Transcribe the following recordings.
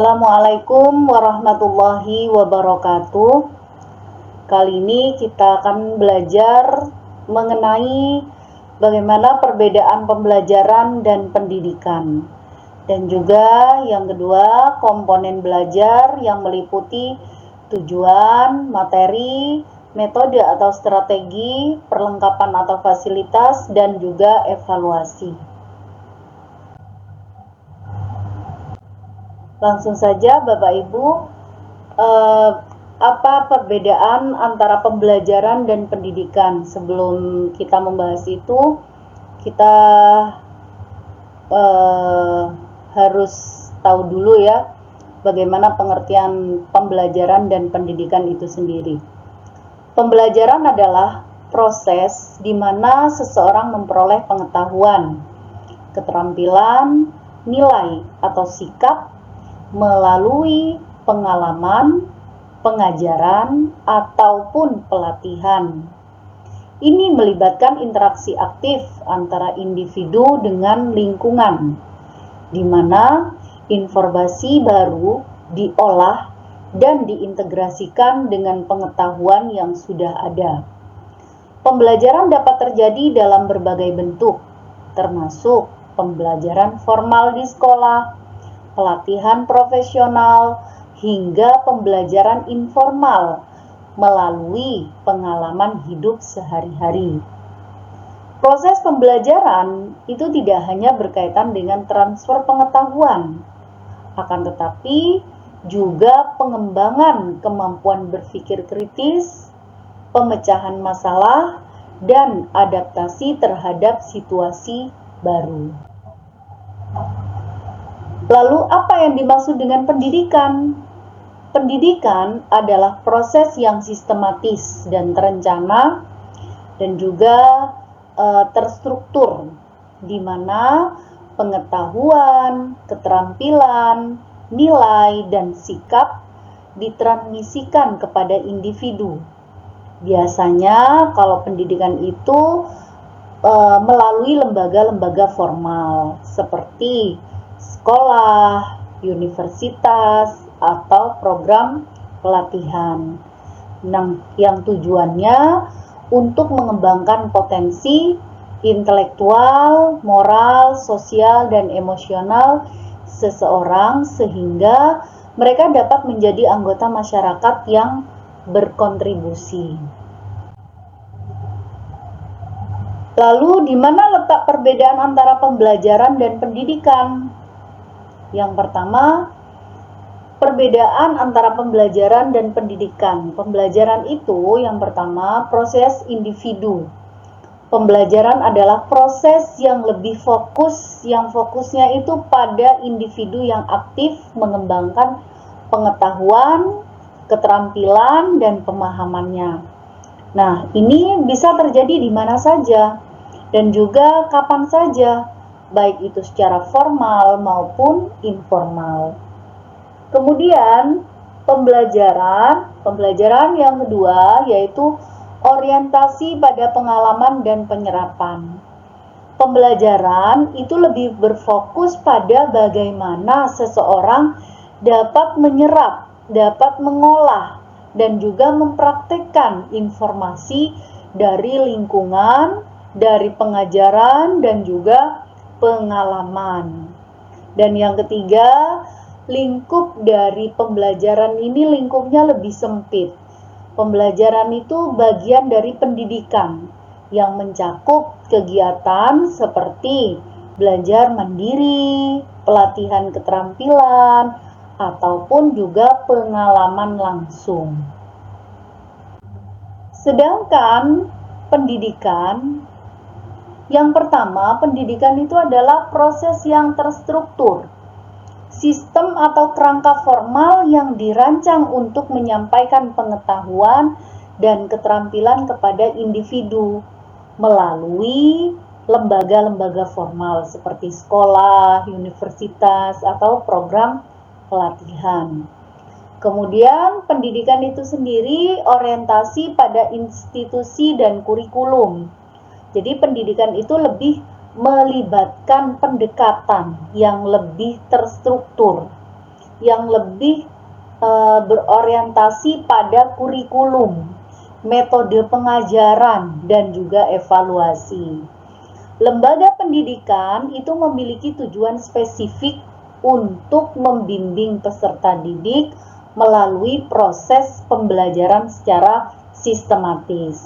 Assalamualaikum warahmatullahi wabarakatuh. Kali ini kita akan belajar mengenai bagaimana perbedaan pembelajaran dan pendidikan. Dan juga yang kedua, komponen belajar yang meliputi tujuan, materi, metode atau strategi, perlengkapan atau fasilitas, dan juga evaluasi. Langsung saja Bapak Ibu, apa perbedaan antara pembelajaran dan pendidikan? Sebelum kita membahas itu, kita harus tahu dulu ya, bagaimana pengertian pembelajaran dan pendidikan itu sendiri. Pembelajaran adalah proses di mana seseorang memperoleh pengetahuan, keterampilan, nilai atau sikap melalui pengalaman, pengajaran, ataupun pelatihan. Ini melibatkan interaksi aktif antara individu dengan lingkungan, di mana informasi baru diolah dan diintegrasikan dengan pengetahuan yang sudah ada. Pembelajaran dapat terjadi dalam berbagai bentuk, termasuk pembelajaran formal di sekolah, pelatihan profesional, hingga pembelajaran informal melalui pengalaman hidup sehari-hari. Proses pembelajaran itu tidak hanya berkaitan dengan transfer pengetahuan, akan tetapi juga pengembangan kemampuan berpikir kritis, pemecahan masalah, dan adaptasi terhadap situasi baru. Lalu apa yang dimaksud dengan pendidikan? Pendidikan adalah proses yang sistematis dan terencana dan juga terstruktur, di mana pengetahuan, keterampilan, nilai, dan sikap ditransmisikan kepada individu. Biasanya kalau pendidikan itu melalui lembaga-lembaga formal seperti sekolah, universitas, atau program pelatihan yang tujuannya untuk mengembangkan potensi intelektual, moral, sosial, dan emosional seseorang sehingga mereka dapat menjadi anggota masyarakat yang berkontribusi. Lalu di mana letak perbedaan antara pembelajaran dan pendidikan? Yang pertama, perbedaan antara pembelajaran dan pendidikan. Pembelajaran itu yang pertama proses individu. Pembelajaran adalah proses yang lebih fokus, yang fokusnya itu pada individu yang aktif mengembangkan pengetahuan, keterampilan, dan pemahamannya. Nah, ini bisa terjadi di mana saja dan juga kapan saja, baik itu secara formal maupun informal. Kemudian pembelajaran yang kedua yaitu orientasi pada pengalaman dan penyerapan. Pembelajaran itu lebih berfokus pada bagaimana seseorang dapat menyerap, dapat mengolah, dan juga mempraktekkan informasi dari lingkungan, dari pengajaran, dan juga pengalaman. Dan yang ketiga, lingkup dari pembelajaran ini lingkupnya lebih sempit. Pembelajaran itu bagian dari pendidikan yang mencakup kegiatan seperti belajar mandiri, pelatihan keterampilan, ataupun juga pengalaman langsung. Sedangkan pendidikan, yang pertama, pendidikan itu adalah proses yang terstruktur, sistem atau kerangka formal yang dirancang untuk menyampaikan pengetahuan dan keterampilan kepada individu melalui lembaga-lembaga formal seperti sekolah, universitas, atau program pelatihan. Kemudian pendidikan itu sendiri orientasi pada institusi dan kurikulum. Jadi pendidikan itu lebih melibatkan pendekatan yang lebih terstruktur yang lebih berorientasi pada kurikulum, metode pengajaran, dan juga evaluasi. Lembaga pendidikan itu memiliki tujuan spesifik untuk membimbing peserta didik melalui proses pembelajaran secara sistematis.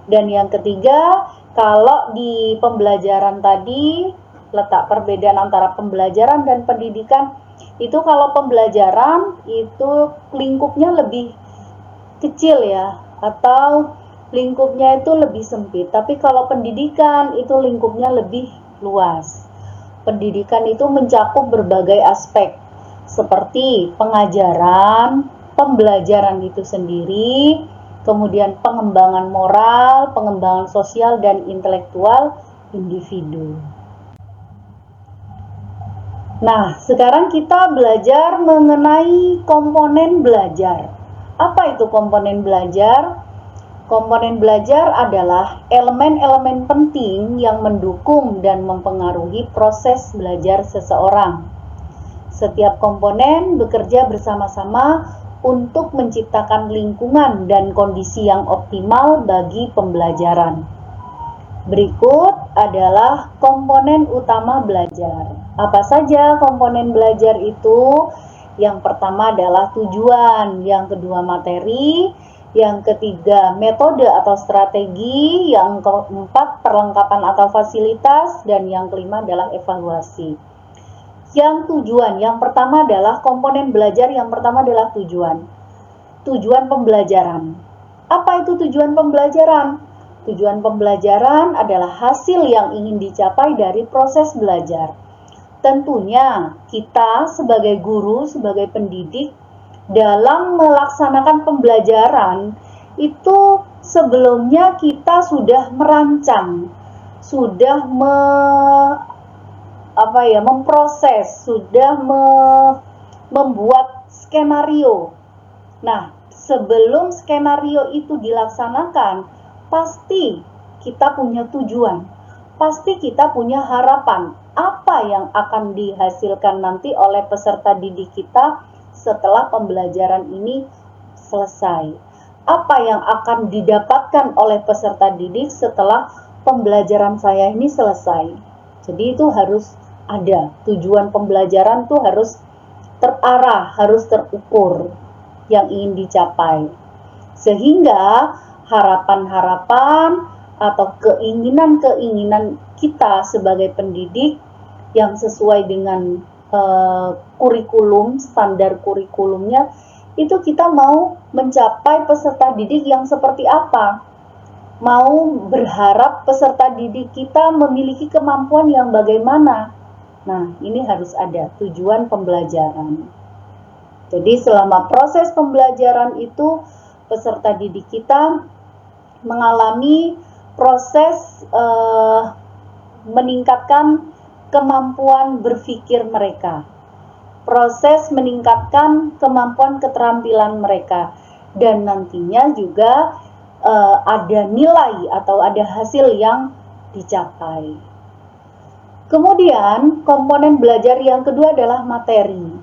Dan yang ketiga, kalau di pembelajaran tadi, letak perbedaan antara pembelajaran dan pendidikan, itu kalau pembelajaran itu lingkupnya lebih kecil ya, atau lingkupnya itu lebih sempit. Tapi kalau pendidikan itu lingkupnya lebih luas. Pendidikan itu mencakup berbagai aspek seperti pengajaran, pembelajaran itu sendiri, kemudian pengembangan moral, pengembangan sosial dan intelektual individu. Nah, sekarang kita belajar mengenai komponen belajar. Apa itu komponen belajar? Komponen belajar adalah elemen-elemen penting yang mendukung dan mempengaruhi proses belajar seseorang. Setiap komponen bekerja bersama-sama untuk menciptakan lingkungan dan kondisi yang optimal bagi pembelajaran. Berikut adalah komponen utama belajar. Apa saja komponen belajar itu? Yang pertama adalah tujuan, yang kedua materi, yang ketiga metode atau strategi, yang keempat perlengkapan atau fasilitas, dan yang kelima adalah evaluasi. Yang tujuan, yang pertama adalah komponen belajar, yang pertama adalah tujuan. Tujuan pembelajaran. Apa itu tujuan pembelajaran? Tujuan pembelajaran adalah hasil yang ingin dicapai dari proses belajar. Tentunya kita sebagai guru, sebagai pendidik, dalam melaksanakan pembelajaran itu sebelumnya kita sudah merancang, sudah memproses, sudah membuat skenario. Nah, sebelum skenario itu dilaksanakan, pasti kita punya tujuan, pasti kita punya harapan apa yang akan dihasilkan nanti oleh peserta didik kita setelah pembelajaran ini selesai. Apa yang akan didapatkan oleh peserta didik setelah pembelajaran saya ini selesai. Jadi itu harus ada, tujuan pembelajaran tuh harus terarah, harus terukur yang ingin dicapai. Sehingga harapan-harapan atau keinginan-keinginan kita sebagai pendidik yang sesuai dengan kurikulum, standar kurikulumnya, itu kita mau mencapai peserta didik yang seperti apa. Mau berharap peserta didik kita memiliki kemampuan yang bagaimana. Nah, ini harus ada tujuan pembelajaran. Jadi selama proses pembelajaran itu peserta didik kita mengalami proses meningkatkan kemampuan berpikir mereka, proses meningkatkan kemampuan keterampilan mereka, dan nantinya juga ada nilai atau ada hasil yang dicapai. Kemudian komponen belajar yang kedua adalah materi.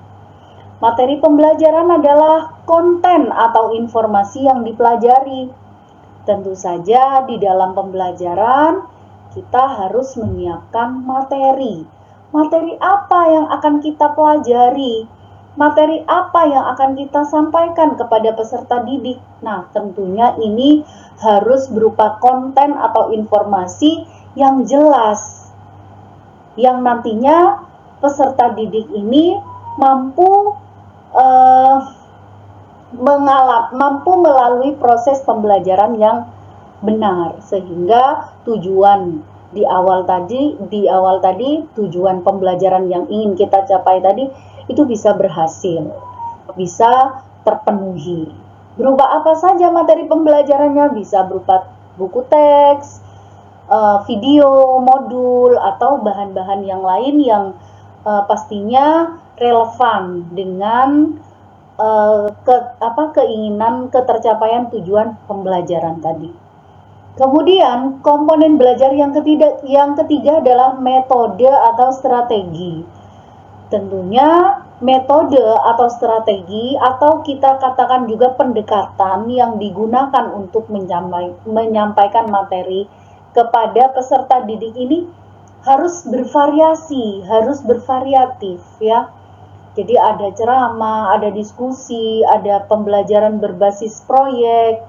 Materi pembelajaran adalah konten atau informasi yang dipelajari. Tentu saja di dalam pembelajaran kita harus menyiapkan materi. Materi apa yang akan kita pelajari? Materi apa yang akan kita sampaikan kepada peserta didik? Nah, tentunya ini harus berupa konten atau informasi yang jelas, yang nantinya peserta didik ini mampu melalui proses pembelajaran yang benar, sehingga tujuan di awal tadi tujuan pembelajaran yang ingin kita capai tadi itu bisa berhasil, bisa terpenuhi. Berupa apa saja materi pembelajarannya? Bisa berupa buku teks, video, modul, atau bahan-bahan yang lain yang pastinya relevan dengan keinginan ketercapaian tujuan pembelajaran tadi. Kemudian komponen belajar yang ketiga adalah metode atau strategi. Tentunya metode atau strategi atau kita katakan juga pendekatan yang digunakan untuk menyampaikan materi kepada peserta didik ini harus bervariasi, harus bervariatif ya. Jadi ada ceramah, ada diskusi, ada pembelajaran berbasis proyek,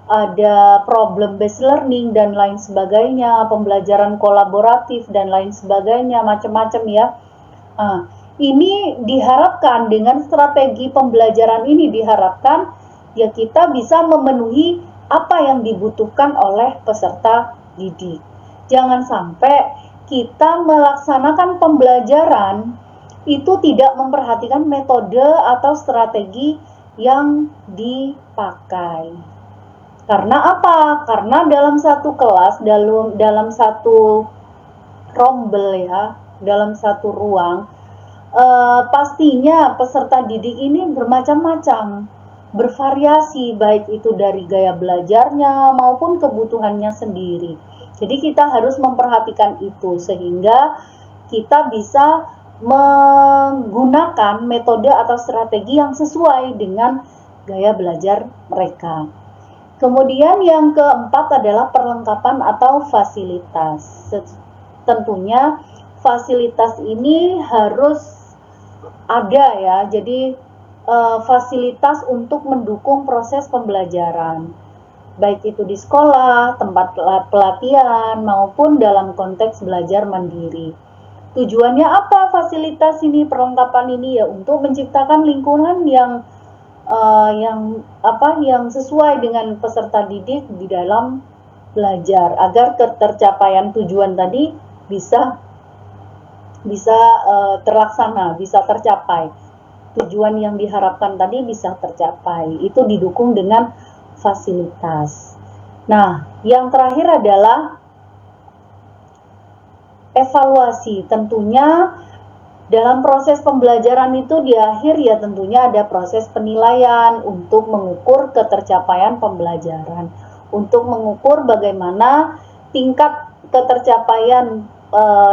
ada problem based learning dan lain sebagainya, pembelajaran kolaboratif dan lain sebagainya, macam-macam ya. Ini diharapkan dengan strategi pembelajaran ini diharapkan ya kita bisa memenuhi apa yang dibutuhkan oleh peserta didik. Jangan sampai kita melaksanakan pembelajaran itu tidak memperhatikan metode atau strategi yang dipakai. Karena apa? Karena dalam satu kelas, dalam satu rombel ya, dalam satu ruang, pastinya peserta didik ini bermacam-macam, bervariasi, baik itu dari gaya belajarnya maupun kebutuhannya sendiri. Jadi kita harus memperhatikan itu sehingga kita bisa menggunakan metode atau strategi yang sesuai dengan gaya belajar mereka. Kemudian yang keempat adalah perlengkapan atau fasilitas. Tentunya fasilitas ini harus ada ya, jadi fasilitas untuk mendukung proses pembelajaran, baik itu di sekolah, tempat pelatihan, maupun dalam konteks belajar mandiri. Tujuannya apa fasilitas ini, perlengkapan ini ya untuk menciptakan lingkungan yang sesuai dengan peserta didik di dalam belajar agar tercapaian tujuan tadi bisa terlaksana, bisa tercapai. Tujuan yang diharapkan tadi bisa tercapai. Itu didukung dengan fasilitas. Nah, yang terakhir adalah evaluasi. Tentunya dalam proses pembelajaran itu di akhir ya tentunya ada proses penilaian untuk mengukur ketercapaian pembelajaran, untuk mengukur bagaimana tingkat ketercapaian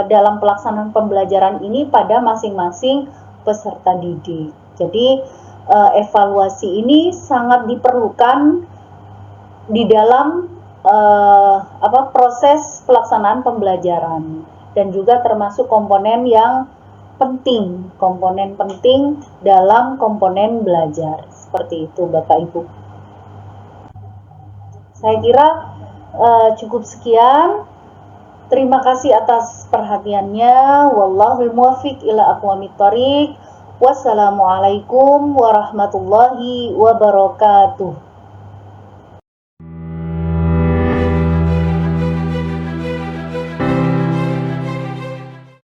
dalam pelaksanaan pembelajaran ini pada masing-masing peserta didik. Jadi evaluasi ini sangat diperlukan di dalam proses pelaksanaan pembelajaran dan juga termasuk komponen yang penting, komponen penting dalam komponen belajar. Seperti itu Bapak Ibu. Saya kira cukup sekian. Terima kasih atas perhatiannya. Wallahul muwaffiq ila aqwamit thoriq. Wassalamualaikum warahmatullahi wabarakatuh.